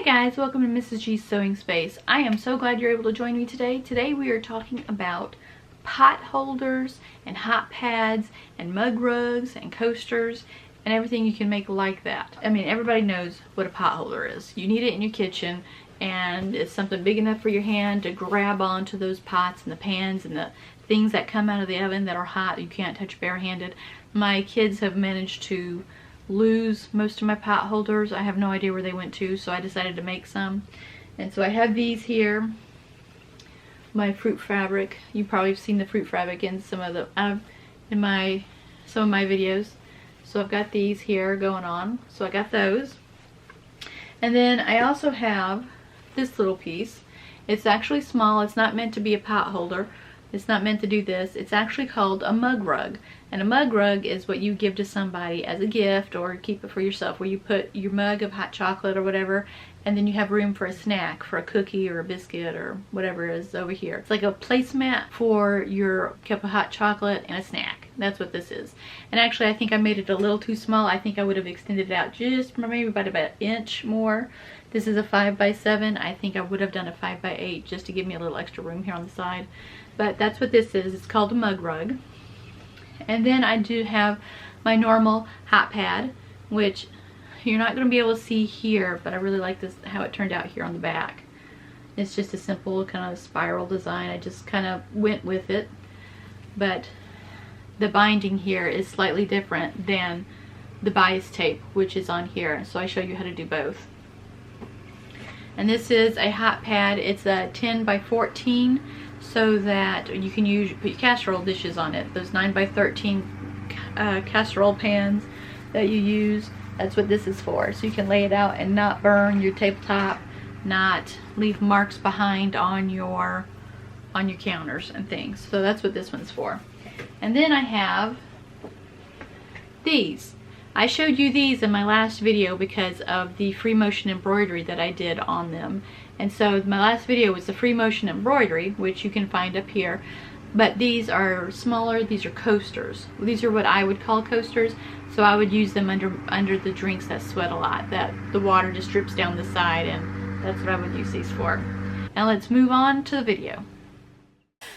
Hey guys, welcome to Mrs. G's Sewing Space. I am so glad you're able to join me today. Today we are talking about pot holders and hot pads and mug rugs and coasters and everything you can make like that. I mean, everybody knows what a pot holder is. You need it in your kitchen, and it's something big enough for your hand to grab onto those pots and the pans and the things that come out of the oven that are hot you can't touch barehanded. My kids have managed to lose most of my pot holders. I have no idea where they went to, so I decided to make some. And so I have these here, my fruit fabric. You probably have seen the fruit fabric in some of the some of my videos. So I've got these here going on. So I got those. And then I also have this little piece. It's actually small. It's not meant to be a pot holder. It's not meant to do this. It's actually called a mug rug. And a mug rug is what you give to somebody as a gift or keep it for yourself, where you put your mug of hot chocolate or whatever, and then you have room for a snack, for a cookie or a biscuit or whatever is over here. It's like a placemat for your cup of hot chocolate and a snack. That's what this is. And actually I think I made it a little too small. I think I would have extended it out just maybe about an inch more. This is a 5x7. I think I would have done a 5x8 just to give me a little extra room here on the side. But that's what this is. It's called a mug rug. And then I do have my normal hot pad, which you're not going to be able to see here, but I really like this, how it turned out here on the back. It's just a simple kind of spiral design. I just kind of went with it, but the binding here is slightly different than the bias tape, which is on here. So I show you how to do both. And this is a hot pad. It's a 10x14, so that you can put your casserole dishes on it. Those 9x13 casserole pans that you use, that's what this is for. So you can lay it out and not burn your tabletop, not leave marks behind on your counters and things. So that's what this one's for. And then I have these. I showed you these in my last video because of the free motion embroidery that I did on them. And so my last video was the free motion embroidery, which you can find up here. But these are smaller. These are coasters. These are what I would call coasters. So I would use them under the drinks that sweat a lot, that the water just drips down the side, and that's what I would use these for. Now let's move on to the video.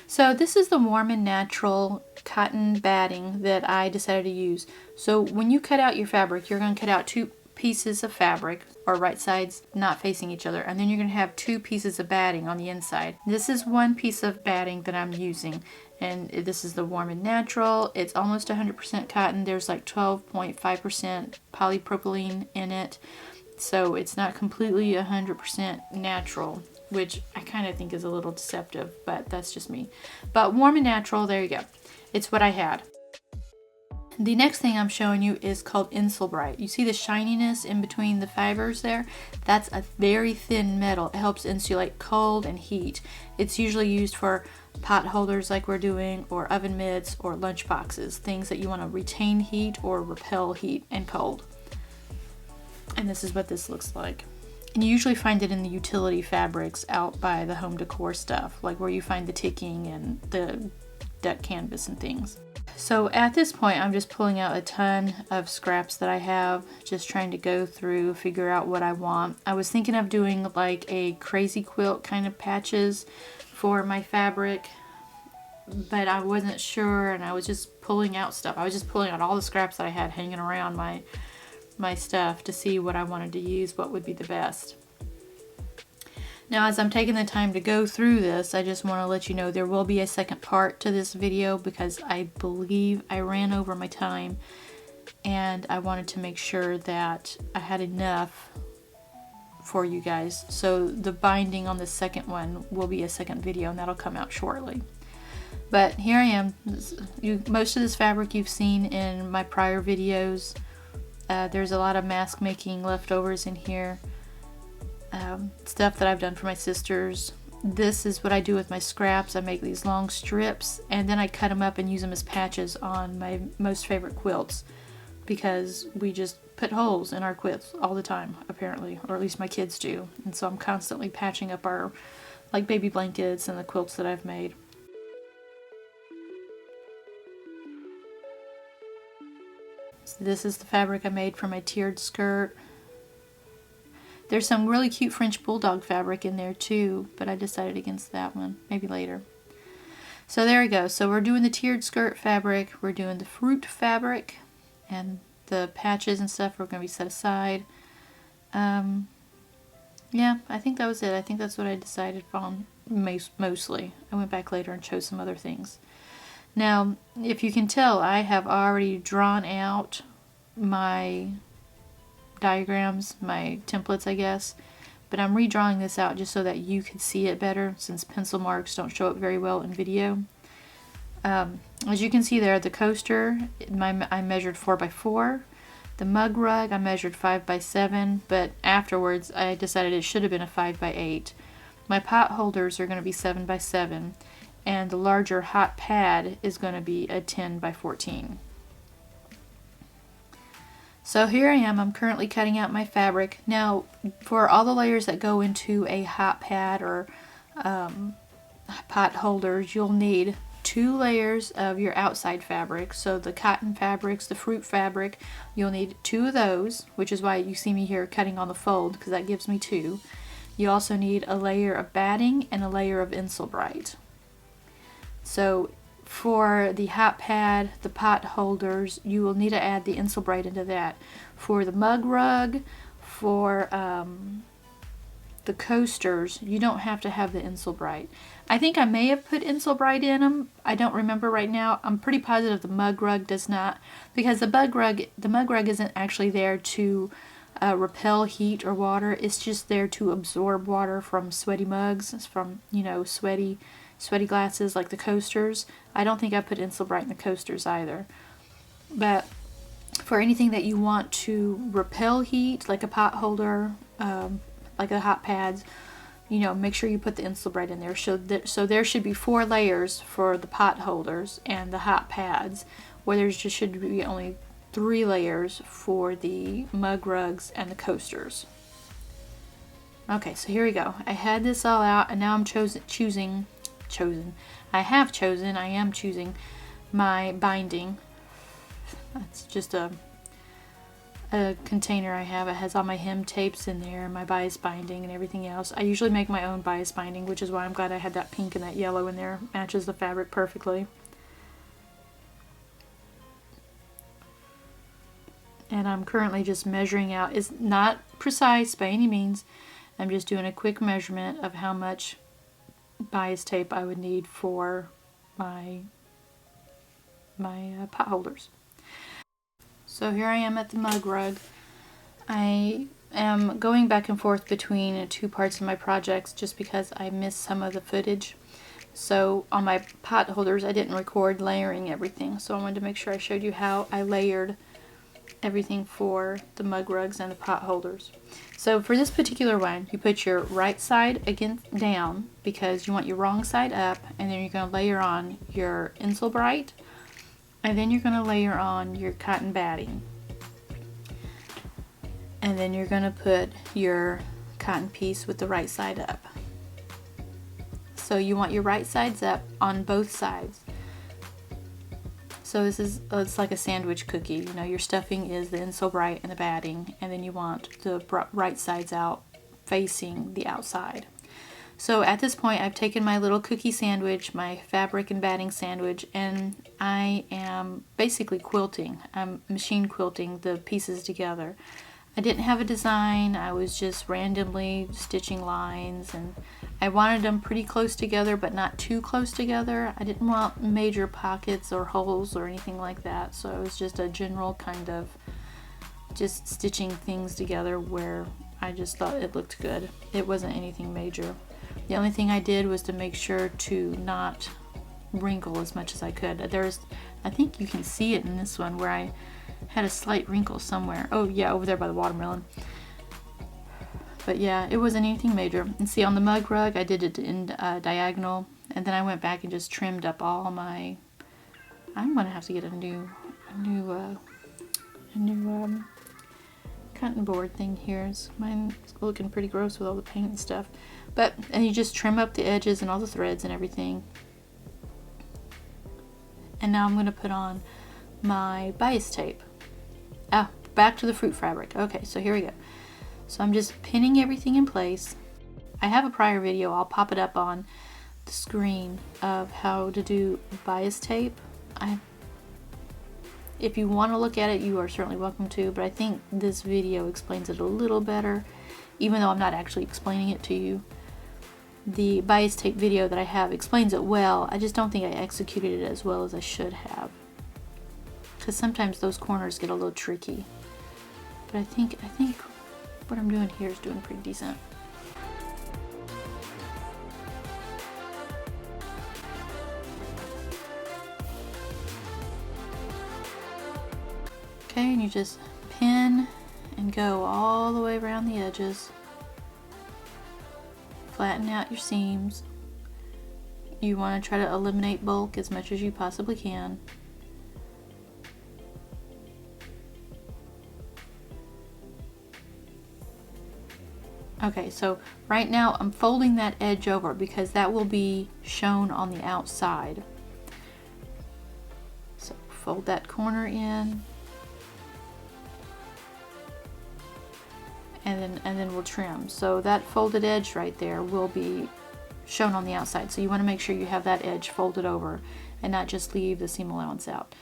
So this is the warm and natural cotton batting that I decided to use. So when you cut out your fabric, you're going to cut out two pieces of fabric, or right sides not facing each other, and then you're going to have two pieces of batting on the inside. This is one piece of batting that I'm using, and this is the warm and natural. It's almost 100% cotton. There's like 12.5% polypropylene in it, so it's not completely 100% natural, which I kind of think is a little deceptive, but that's just me. But warm and natural, there you go. It's what I had. The next thing I'm showing you is called Insulbrite. You see the shininess in between the fibers there? That's a very thin metal. It helps insulate cold and heat. It's usually used for pot holders like we're doing, or oven mitts, or lunch boxes, things that you want to retain heat or repel heat and cold. And this is what this looks like. And you usually find it in the utility fabrics out by the home decor stuff, like where you find the ticking and the duck canvas and things. So at this point, I'm just pulling out a ton of scraps that I have, just trying to go through, figure out what I want. I was thinking of doing like a crazy quilt kind of patches for my fabric, but I wasn't sure, and I was just pulling out stuff. I was just pulling out all the scraps that I had hanging around my stuff to see what I wanted to use, what would be the best. Now, as I'm taking the time to go through this, I just want to let you know there will be a second part to this video because I believe I ran over my time, and I wanted to make sure that I had enough for you guys. So the binding on the second one will be a second video, and that'll come out shortly. But here I am. Most of this fabric you've seen in my prior videos. There's a lot of mask making leftovers in here. Stuff that I've done for my sisters. This is what I do with my scraps. I make these long strips, and then I cut them up and use them as patches on my most favorite quilts, because we just put holes in our quilts all the time, apparently, or at least my kids do. And so I'm constantly patching up our like baby blankets and the quilts that I've made. So this is the fabric I made for my tiered skirt. There's some really cute French bulldog fabric in there too, but I decided against that one, maybe later. So there we go. So we're doing the tiered skirt fabric, we're doing the fruit fabric, and the patches and stuff are going to be set aside. Yeah, I think that was it. I think that's what I decided on mostly. I went back later and chose some other things. Now, if you can tell, I have already drawn out my diagrams, my templates, I guess. But I'm redrawing this out just so that you can see it better, since pencil marks don't show up very well in video. As you can see there, the coaster, I measured 4x4. The mug rug, I measured 5x7, but afterwards I decided it should have been a 5x8. My pot holders are going to be 7x7, and the larger hot pad is going to be a 10x14. So here I am, I'm currently cutting out my fabric. Now, for all the layers that go into a hot pad or pot holders, you'll need 2 layers of your outside fabric. So the cotton fabrics, the fruit fabric, you'll need 2 of those, which is why you see me here cutting on the fold, because that gives me 2. You also need a layer of batting and a layer of Insulbrite. So for the hot pad, the pot holders, you will need to add the Insulbrite into that. For the mug rug, for the coasters, you don't have to have the Insulbrite. I think I may have put Insulbrite in them. I don't remember right now. I'm pretty positive the mug rug does not, because the mug rug isn't actually there to repel heat or water. It's just there to absorb water from sweaty mugs, from, you know, sweaty glasses like the coasters. I don't think I put Insulbrite in the coasters either. But for anything that you want to repel heat, like a pot holder, like the hot pads, you know, make sure you put the Insulbrite in there. So there should be 4 layers for the pot holders and the hot pads, where there just should be only 3 layers for the mug rugs and the coasters. Okay, so here we go. I had this all out, and now I'm I am choosing my binding. That's just a container I have. It has all my hem tapes in there, my bias binding and everything else. I usually make my own bias binding, which is why I'm glad I had that pink and that yellow in there. Matches the fabric perfectly. And I'm currently just measuring out. It's not precise by any means. I'm just doing a quick measurement of how much bias tape I would need for my pot holders. So here I am at the mug rug. I am going back and forth between 2 parts of my projects just because I missed some of the footage. So on my pot holders I didn't record layering everything, so I wanted to make sure I showed you how I layered everything for the mug rugs and the pot holders. So for this particular one, you put your right side against down because you want your wrong side up, and then you're going to layer on your Insulbrite, and then you're going to layer on your cotton batting, and then you're going to put your cotton piece with the right side up. So you want your right sides up on both sides. So this is, it's like a sandwich cookie. You know, your stuffing is the Insulbrite and the batting, and then you want the right sides out facing the outside. So at this point I've taken my little cookie sandwich, my fabric and batting sandwich, and I am basically quilting. I'm machine quilting the pieces together. I didn't have a design, I was just randomly stitching lines, and I wanted them pretty close together but not too close together. I didn't want major pockets or holes or anything like that, so it was just a general kind of just stitching things together where I just thought it looked good. It wasn't anything major. The only thing I did was to make sure to not wrinkle as much as I could. I think you can see it in this one where I had a slight wrinkle somewhere. Oh yeah, over there by the watermelon. But yeah, it wasn't anything major. And see, on the mug rug I did it in diagonal, and then I went back and just trimmed up all my, I'm gonna have to get a new cutting board thing here. Mine's looking pretty gross with all the paint and stuff. And you just trim up the edges and all the threads and everything. And now I'm going to put on my bias tape. Back to the fruit fabric. Okay, so here we go. So I'm just pinning everything in place. I have a prior video, I'll pop it up on the screen, of how to do bias tape. If you want to look at it, you are certainly welcome to, but I think this video explains it a little better, even though I'm not actually explaining it to you. The bias tape video that I have explains it well. I just don't think I executed it as well as I should have, because sometimes those corners get a little tricky. But I think what I'm doing here is doing pretty decent. Okay, and you just pin and go all the way around the edges. Flatten out your seams. You want to try to eliminate bulk as much as you possibly can. Okay, so right now I'm folding that edge over because that will be shown on the outside. So fold that corner in. And then we'll trim. So that folded edge right there will be shown on the outside. So you want to make sure you have that edge folded over and not just leave the seam allowance out.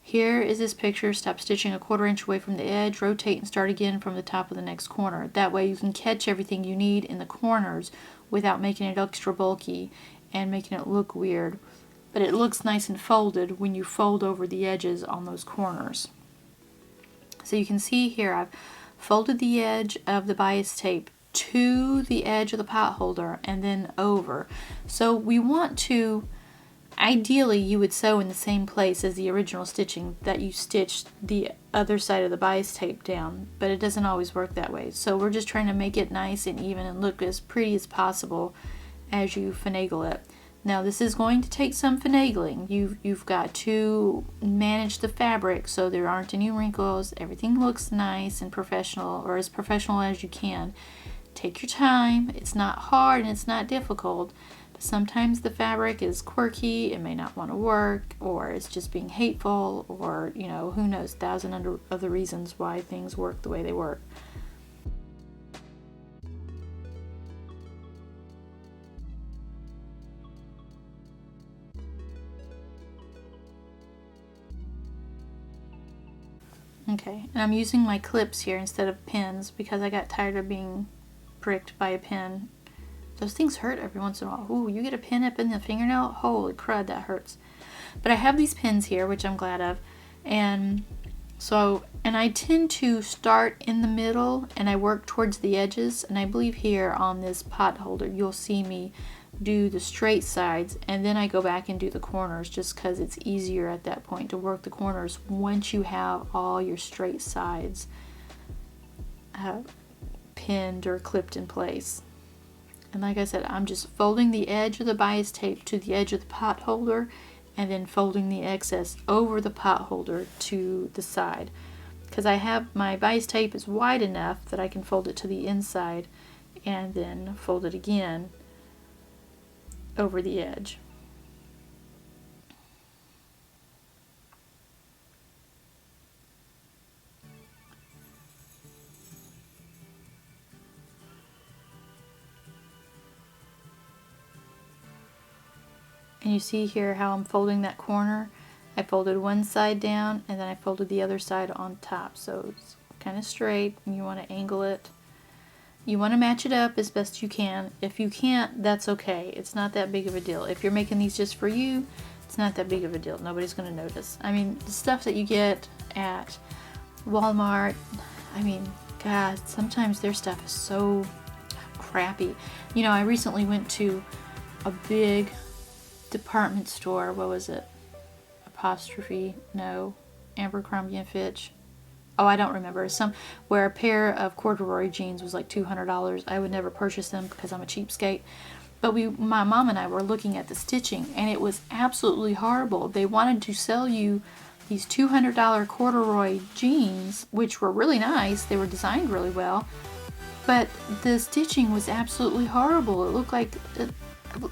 Here is this picture. Stop stitching a 1/4 inch away from the edge, rotate and start again from the top of the next corner. That way you can catch everything you need in the corners without making it extra bulky and making it look weird. But it looks nice and folded when you fold over the edges on those corners. So you can see here I've folded the edge of the bias tape to the edge of the pot holder and then over. So we want to, ideally you would sew in the same place as the original stitching that you stitched the other side of the bias tape down, but it doesn't always work that way. So we're just trying to make it nice and even and look as pretty as possible as you finagle it. Now this is going to take some finagling. You've got to manage the fabric so there aren't any wrinkles. Everything looks nice and professional, or as professional as you can. Take your time. It's not hard and it's not difficult. But sometimes the fabric is quirky. It may not want to work, or it's just being hateful, or you know, who knows, 1,000 other reasons why things work the way they work. Okay, and I'm using my clips here instead of pins because I got tired of being pricked by a pin. Those things hurt every once in a while. Ooh, you get a pin up in the fingernail? Holy crud, that hurts. But I have these pins here, which I'm glad of. And so, and I tend to start in the middle and I work towards the edges. And I believe here on this pot holder, you'll see me do the straight sides, and then I go back and do the corners just because it's easier at that point to work the corners once you have all your straight sides pinned or clipped in place. And like I said, I'm just folding the edge of the bias tape to the edge of the pot holder and then folding the excess over the pot holder to the side, because I have my bias tape is wide enough that I can fold it to the inside and then fold it again over the edge. And you see here how I'm folding that corner. I folded one side down and then I folded the other side on top, so it's kind of straight, and you want to angle it. You want to match it up as best you can. If you can't, that's okay. It's not that big of a deal. If you're making these just for you, it's not that big of a deal. Nobody's going to notice. I mean, the stuff that you get at Walmart, I mean, God, sometimes their stuff is so crappy. You know, I recently went to a big department store. What was it? Apostrophe, no, Abercrombie and Fitch. Oh, I don't remember. Where a pair of corduroy jeans was like $200. I would never purchase them because I'm a cheapskate. But my mom and I were looking at the stitching, and it was absolutely horrible. They wanted to sell you these $200 corduroy jeans, which were really nice. They were designed really well, but the stitching was absolutely horrible. It looked like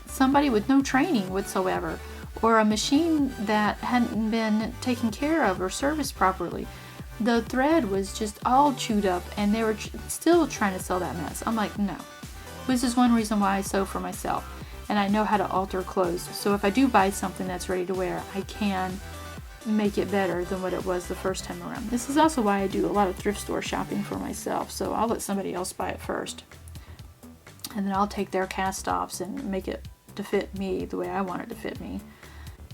somebody with no training whatsoever, or a machine that hadn't been taken care of or serviced properly. the thread was just all chewed up, and they were still trying to sell that mess. I'm like, no. This is one reason why I sew for myself, and I know how to alter clothes. So if I do buy something that's ready to wear, I can make it better than what it was the first time around. This is also why I do a lot of thrift store shopping for myself, so I'll let somebody else buy it first, and then I'll take their cast-offs and make it to fit me the way I want it to fit me.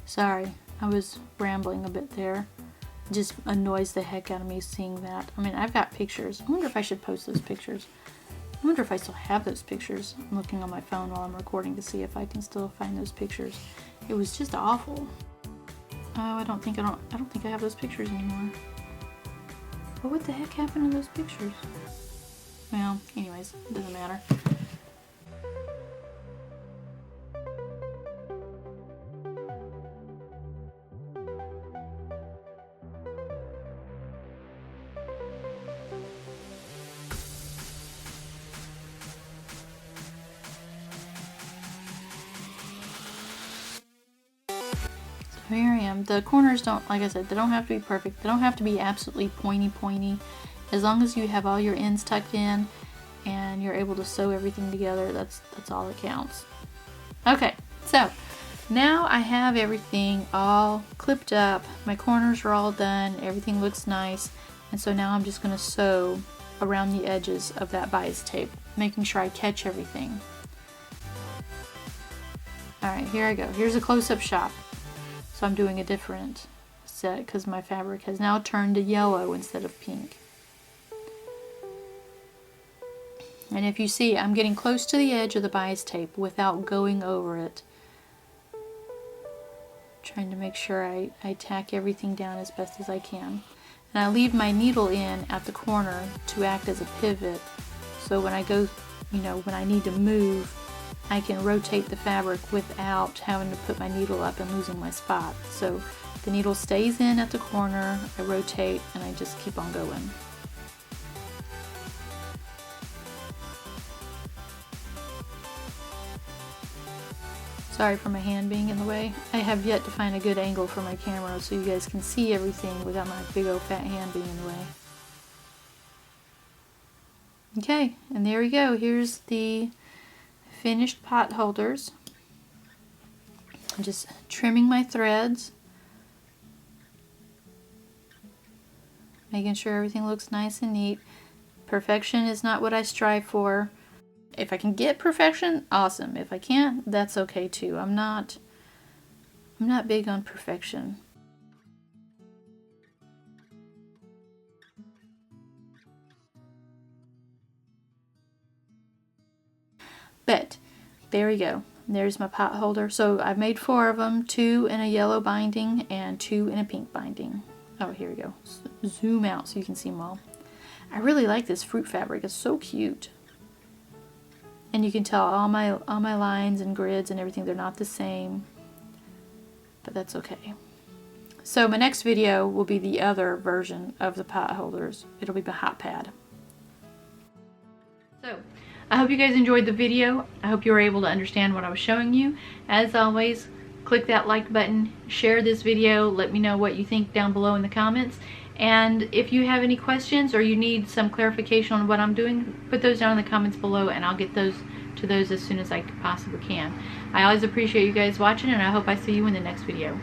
Sorry, I was rambling a bit there. It just annoys the heck out of me seeing that. I mean, I've got pictures. I wonder if I should post those pictures. I wonder if I still have those pictures. I'm looking on my phone while I'm recording to see if I can still find those pictures. It was just awful. Oh, I don't think I have those pictures anymore. But what the heck happened to those pictures? Well, anyways, it doesn't matter. Here I am. The corners don't, like I said, they don't have to be perfect. They don't have to be absolutely pointy. As long as you have all your ends tucked in and you're able to sew everything together, that's all that counts. Okay, so now I have everything all clipped up. My corners are all done. Everything looks nice. And so now I'm just going to sew around the edges of that bias tape, making sure I catch everything. Alright, here I go. Here's a close-up shot. So I'm doing a different set because my fabric has now turned to yellow instead of pink. And if you see, I'm getting close to the edge of the bias tape without going over it. Trying to make sure I tack everything down as best as I can. And I leave my needle in at the corner to act as a pivot. So when I go, when I need to move, I can rotate the fabric without having to put my needle up and losing my spot. So the needle stays in at the corner, I rotate, and I just keep on going. Sorry for my hand being in the way. I have yet to find a good angle for my camera so you guys can see everything without my big old fat hand being in the way. Okay, and there we go. Here's the finished pot holders. I'm just trimming my threads, making sure everything looks nice and neat. Perfection is not what I strive for. If I can get perfection, awesome. If I can't, that's okay too. I'm not big on perfection. But there we go. There's my pot holder. So I've made 4 of them, 2 in a yellow binding and 2 in a pink binding. Oh, here we go. Zoom out so you can see them all. I really like this fruit fabric. It's so cute. And you can tell all my lines and grids and everything, they're not the same. But that's okay. So my next video will be the other version of the pot holders. It'll be the hot pad. So I hope you guys enjoyed the video. I hope you were able to understand what I was showing you. As always, click that like button, share this video, let me know what you think down below in the comments. And if you have any questions or you need some clarification on what I'm doing, put those down in the comments below and I'll get those to those as soon as I possibly can. I always appreciate you guys watching, and I hope I see you in the next video.